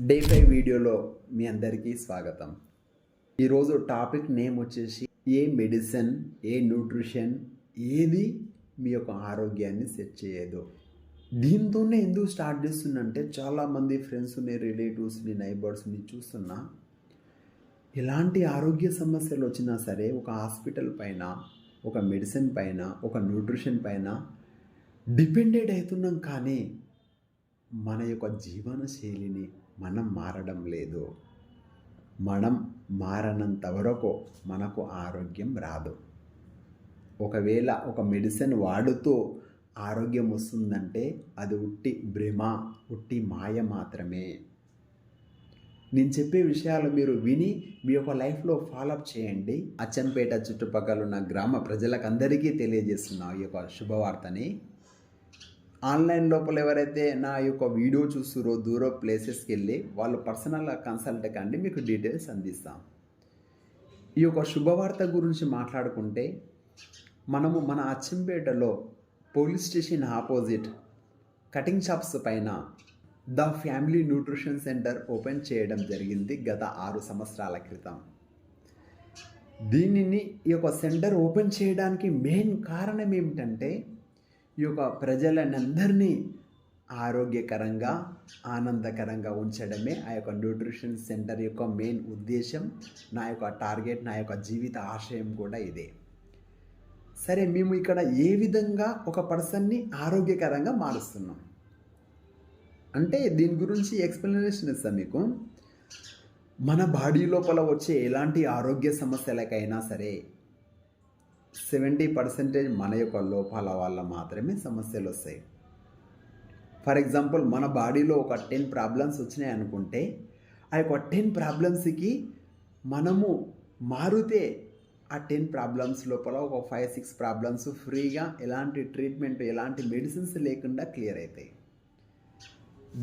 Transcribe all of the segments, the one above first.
Day 5 వీడియోలో మీ అందరికీ స్వాగతం. ఈరోజు టాపిక్ నేమ్ వచ్చేసి ఏ మెడిసిన్, ఏ న్యూట్రిషన్ ఏది మీ యొక్క ఆరోగ్యాన్ని సెట్ చేయదు. దీంతోనే ఎందుకు స్టార్ట్ చేస్తున్నంటే చాలామంది ఫ్రెండ్స్ని, రిలేటివ్స్ని, నైబర్స్ని చూస్తున్నా ఎలాంటి ఆరోగ్య సమస్యలు వచ్చినా సరే ఒక హాస్పిటల్ పైన, ఒక మెడిసిన్ పైన, ఒక న్యూట్రిషన్ పైన డిపెండెడ్ అవుతున్నాం. కానీ మన యొక్క జీవన శైలిని మనం మారడం లేదు. మనం మారనంత వరకు మనకు ఆరోగ్యం రాదు. ఒకవేళ ఒక మెడిసిన్ వాడుతూ ఆరోగ్యం వస్తుందంటే అది ఉట్టి భ్రమ, ఉట్టి మాయ మాత్రమే. నేను చెప్పే విషయాలు మీరు విని మీ యొక్క లైఫ్లో ఫాలోఅప్ చేయండి. అచ్చంపేట చుట్టుపక్కల ఉన్న గ్రామ ప్రజలకు అందరికీ తెలియజేస్తున్నా ఈ యొక్క శుభవార్తని. ఆన్లైన్ లోపల ఎవరైతే నా యొక్క వీడియో చూస్తురో దూరం ప్లేసెస్కి వెళ్ళి వాళ్ళు పర్సనల్గా కన్సల్ట్ కండి, మీకు డీటెయిల్స్ అందిస్తాం. ఈ యొక్క శుభవార్త గురించి మాట్లాడుకుంటే మనము మన అచ్చంపేటలో police station opposite cutting shops పైన the family nutrition centre open చేయడం జరిగింది గత 6 సంవత్సరాల క్రితం. దీనిని ఈ యొక్క సెంటర్ ఓపెన్ చేయడానికి మెయిన్ కారణం ఏమిటంటే ఈ యొక్క ప్రజలందరినీ ఆరోగ్యకరంగా, ఆనందకరంగా ఉంచడమే ఆ యొక్క న్యూట్రిషన్ సెంటర్ యొక్క మెయిన్ ఉద్దేశం. నా యొక్క టార్గెట్, నా యొక్క జీవిత ఆశయం కూడా ఇదే. సరే, మేము ఇక్కడ ఏ విధంగా ఒక పర్సన్ని ఆరోగ్యకరంగా మారుస్తున్నాం అంటే దీని గురించి ఎక్స్ప్లెనేషన్ ఇస్తాం మీకు. మన బాడీ లోపల వచ్చే ఎలాంటి ఆరోగ్య సమస్యలకైనా సరే 70% మన యొక్క లోపాల వల్ల మాత్రమే సమస్యలు వస్తాయి. ఫర్ ఎగ్జాంపుల్, మన బాడీలో ఒక 10 ప్రాబ్లమ్స్ వచ్చినాయి అనుకుంటే ఆ యొక్క 10 ప్రాబ్లమ్స్కి మనము మారితే ఆ 10 ప్రాబ్లమ్స్ లోపల ఒక 5-6 ప్రాబ్లమ్స్ ఫ్రీగా, ఎలాంటి ట్రీట్మెంట్, ఎలాంటి మెడిసిన్స్ లేకుండా క్లియర్ అవుతాయి.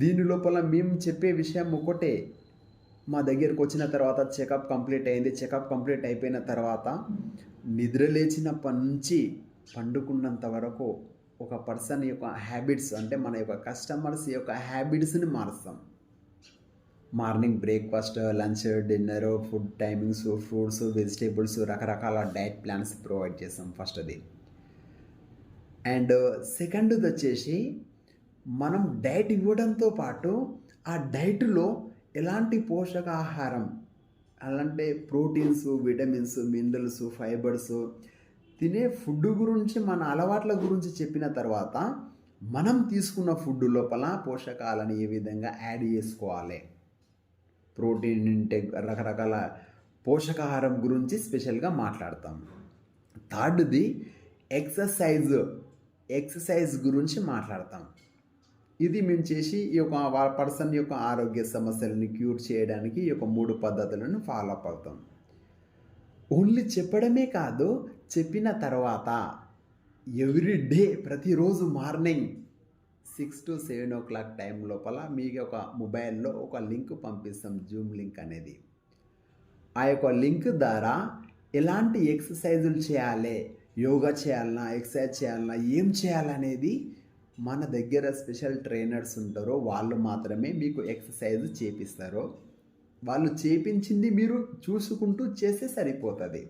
దీని లోపల మేము చెప్పే విషయం ఒకటే. మా దగ్గరకు వచ్చిన తర్వాత చెకప్ కంప్లీట్ అయింది. చెకప్ కంప్లీట్ అయిపోయిన తర్వాత నిద్ర లేచినప్పటి నుంచి పండుకున్నంత వరకు ఒక పర్సన్ యొక్క హ్యాబిట్స్, అంటే మన యొక్క కస్టమర్స్ యొక్క హ్యాబిట్స్ని మారుస్తాం. Morning breakfast, lunch, dinner, food timings, fruits, vegetables, రకరకాల డైట్ ప్లాన్స్ ప్రొవైడ్ చేస్తాం ఫస్ట్ అది. అండ్ సెకండ్ది వచ్చేసి మనం డైట్ ఇవ్వడంతో పాటు ఆ డైట్లో ఎలాంటి పోషకాహారం, అలాంటి ప్రోటీన్స్, విటమిన్స్, మినరల్స్, ఫైబర్స్ తినే ఫుడ్ గురించి, మన అలవాట్ల గురించి చెప్పిన తర్వాత మనం తీసుకున్న ఫుడ్ లోపల పోషకాలను ఏ విధంగా యాడ్ చేసుకోవాలి, ప్రోటీన్ ఇంటేక్, రకరకాల పోషకాహారం గురించి స్పెషల్గా మాట్లాడతాం. థర్డ్ది ఎక్సర్సైజ్ గురించి మాట్లాడతాం. ఇది మేము చేసి ఈ యొక్క పర్సన్ యొక్క ఆరోగ్య సమస్యలను క్యూర్ చేయడానికి ఈ యొక్క 3 పద్ధతులను ఫాలో అప్ అవుతాం. ఓన్లీ చెప్పడమే కాదు, చెప్పిన తర్వాత ఎవ్రీ డే, ప్రతిరోజు మార్నింగ్ 6 to 7 o'clock టైం లోపల మీ యొక్క మొబైల్లో ఒక లింక్ పంపిస్తాం, జూమ్ లింక్ అనేది. ఆ యొక్క లింక్ ద్వారా ఎలాంటి ఎక్సర్సైజులు చేయాలి, యోగా చేయాలన్నా, ఎక్సర్సైజ్ చేయాలన్నా, ఏం చేయాలనేది మన దగ్గర స్పెషల్ ట్రైనర్స్ ఉంటారో వాళ్ళు మాత్రమే మీకు ఎక్సర్సైజ్ చేపిస్తారో. వాళ్ళు చేపించింది మీరు చూసుకుంటూ చేస్తే సరిపోతుంది.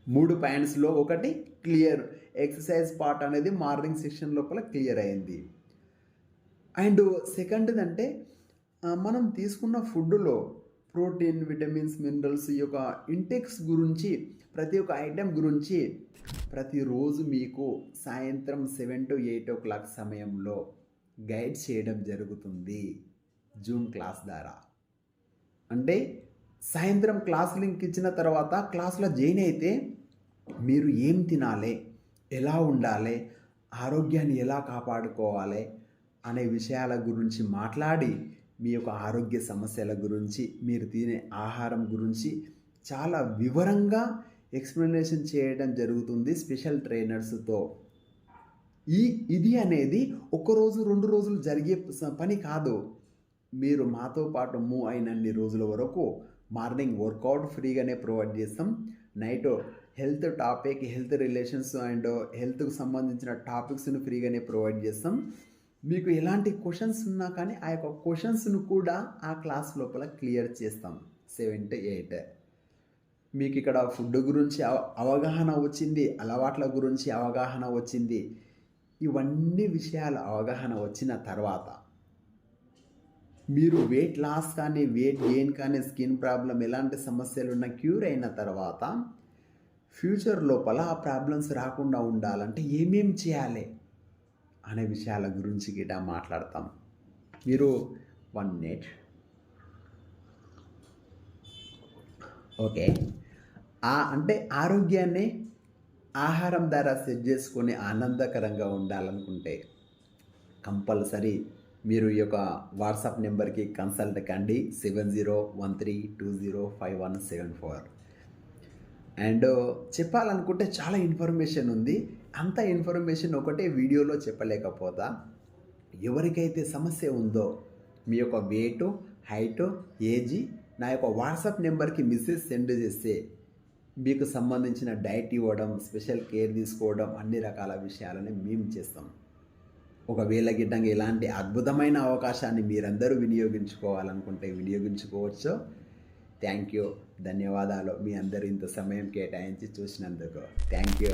3 పాయింట్స్లో ఒకటి క్లియర్, ఎక్సర్సైజ్ పార్ట్ అనేది మార్నింగ్ సెక్షన్ లోపల క్లియర్ అయింది. అండ్ సెకండ్ది అంటే మనం తీసుకున్న ఫుడ్లో ప్రోటీన్, విటమిన్స్, మినరల్స్ ఈ యొక్క ఇంటెక్స్ గురించి, ప్రతి ఒక్క ఐటెం గురించి ప్రతిరోజు మీకు సాయంత్రం 7 to 8 o'clock సమయంలో గైడ్ చేయడం జరుగుతుంది జూమ్ క్లాస్ ద్వారా. అంటే సాయంత్రం క్లాస్ లింక్ ఇచ్చిన తర్వాత క్లాస్లో జాయిన్ అయితే మీరు ఏం తినాలి, ఎలా ఉండాలి, ఆరోగ్యాన్ని ఎలా కాపాడుకోవాలి అనే విషయాల గురించి మాట్లాడి, మీ యొక్క ఆరోగ్య సమస్యల గురించి, మీరు తినే ఆహారం గురించి చాలా వివరంగా ఎక్స్ప్లెనేషన్ చేయడం జరుగుతుంది స్పెషల్ ట్రైనర్స్తో. ఇది అనేది 1 రోజు 2 రోజులు జరిగే పని కాదు. మీరు మాతో పాటు మూవ్ అయినన్ని రోజుల వరకు మార్నింగ్ వర్కౌట్ ఫ్రీగానే ప్రొవైడ్ చేస్తాం. Night health topic, health relations and హెల్త్కు సంబంధించిన టాపిక్స్ని ఫ్రీగానే ప్రొవైడ్ చేస్తాం. మీకు ఎలాంటి క్వెషన్స్ ఉన్నా కానీ ఆ యొక్క క్వెషన్స్‌ను కూడా ఆ క్లాస్ లోపల క్లియర్ చేస్తాం 7-8. మీకు ఇక్కడ ఫుడ్ గురించి అవగాహన వచ్చింది, అలవాట్ల గురించి అవగాహన వచ్చింది. ఇవన్నీ విషయాలు అవగాహన వచ్చిన తర్వాత మీరు వెయిట్ లాస్ కానీ, వెయిట్ గెయిన్ కానీ, స్కిన్ ప్రాబ్లమ్ ఎలాంటి సమస్యలున్నా క్యూర్ అయిన తర్వాత ఫ్యూచర్ లోపల ఆ ప్రాబ్లమ్స్ రాకుండా ఉండాలంటే ఏమేం చేయాలి అనే విషయాల గురించి గిట్ట మాట్లాడతాం. మీరు 1 మినిట్. ఓకే. అంటే ఆరోగ్యాన్ని ఆహారం ద్వారా సెట్ చేసుకొని ఆనందకరంగా ఉండాలనుకుంటే కంపల్సరీ మీరు ఈ యొక్క వాట్సాప్ నెంబర్‌కి కన్సల్ట్ కండి 7013205174. అండ్ చెప్పాలనుకుంటే చాలా ఇన్ఫర్మేషన్ ఉంది. అంత ఇన్ఫర్మేషన్ ఒకటే వీడియోలో చెప్పలేకపోతా. ఎవరికైతే సమస్య ఉందో మీ యొక్క వెయిటు, హైటు, ఏజీ నా యొక్క వాట్సాప్ నెంబర్‌కి మెసేజ్ సెండ్ చేస్తే మీకు సంబంధించిన డైట్ ఇవ్వడం, స్పెషల్ కేర్ తీసుకోవడం అన్ని రకాల విషయాలని మేము చేస్తాం. ఒకవేళ గిట్టంగా ఇలాంటి అద్భుతమైన అవకాశాన్ని మీరందరూ వినియోగించుకోవాలనుకుంటే వినియోగించుకోవచ్చు. Thank you. ధన్యవాదాలు. మీ అందరూ ఇంత సమయం కేటాయించి చూసినందుకు. Thank you.